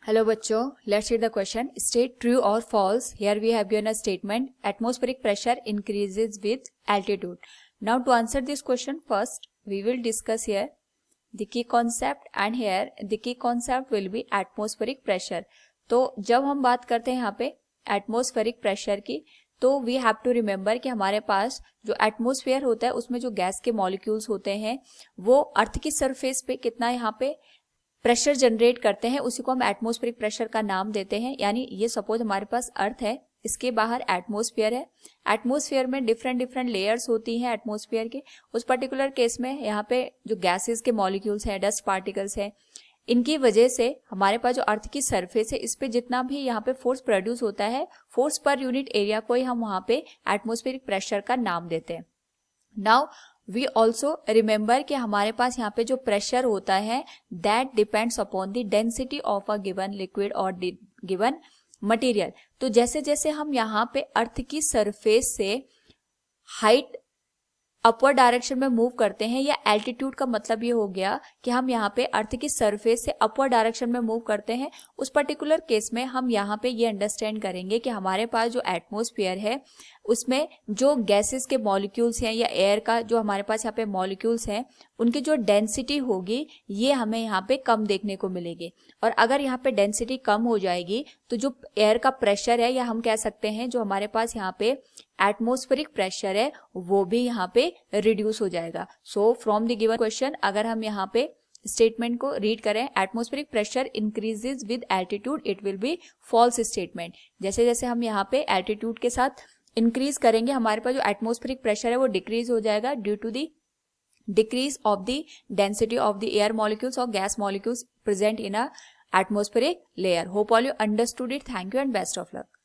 Hello बच्चों, let's read the question. State true or false. Here we have given a statement. Atmospheric pressure increases with altitude. Now to answer this question, first we will discuss here the key concept, and here the key concept will be atmospheric pressure. तो जब हम बात करते हैं यहाँ पे atmospheric pressure की, तो वी हैव टू रिमेंबर कि हमारे पास जो एटमॉस्फेयर होता है उसमें जो गैस के मॉलिक्यूल्स होते हैं वो अर्थ की सरफेस पे कितना यहाँ पे प्रेशर जनरेट करते हैं, उसी को हम एटमॉस्फेरिक प्रेशर का नाम देते हैं। यानी ये सपोज हमारे पास अर्थ है, इसके बाहर एटमॉस्फेयर है, एटमॉस्फेयर में डिफरेंट डिफरेंट लेयर्स होती हैं एटमॉस्फेयर के। उस पर्टिकुलर केस में यहाँ पे जो गैसेस के मॉलिक्यूल्स हैं, डस्ट पार्टिकल्स हैं, इनकी वजह से हमारे पास जो अर्थ की सरफेस है इस पे जितना भी यहाँ पे फोर्स प्रोड्यूस होता है, फोर्स पर यूनिट एरिया को ही हम वहाँ पे एटमॉस्फेरिक प्रेशर का नाम देते हैं। नाउ वी ऑल्सो रिमेंबर कि हमारे पास यहाँ पे जो प्रेशर होता है that depends upon the density of a given liquid और गिवन मटेरियल। तो जैसे जैसे हम यहाँ पे अर्थ की सरफेस से हाइट अपवर्ड डायरेक्शन में मूव करते हैं, या एल्टीट्यूड का मतलब ये हो गया कि हम यहाँ पे अर्थ की सरफेस से अपवर्ड डायरेक्शन में मूव करते हैं, उस पर्टिकुलर केस में हम यहाँ पे ये अंडरस्टैंड करेंगे कि हमारे पास जो एटमॉस्फेयर है उसमें जो गैसेस के मॉलिक्यूल्स हैं या एयर का जो हमारे पास यहाँ पे मॉलिक्यूल्स हैं उनकी जो डेंसिटी होगी ये हमें यहाँ पे कम देखने को मिलेगी। और अगर यहाँ पे डेंसिटी कम हो जाएगी तो जो एयर का प्रेशर है, या हम कह सकते हैं जो हमारे पास यहाँ पे एटमॉस्फेरिक प्रेशर है, वो भी यहाँ पे रिड्यूस हो जाएगा। So from the given question अगर हम यहाँ पे स्टेटमेंट को रीड करें, atmospheric pressure increases with altitude, it will be false statement. जैसे जैसे हम यहाँ पे एल्टीट्यूड के साथ इंक्रीज करेंगे हमारे पास जो एटमॉस्फेरिक प्रेशर है वो डिक्रीज हो जाएगा due to the decrease of the density of the air molecules or gas molecules present in a atmospheric layer. Hope all you understood it. Thank you and best of luck.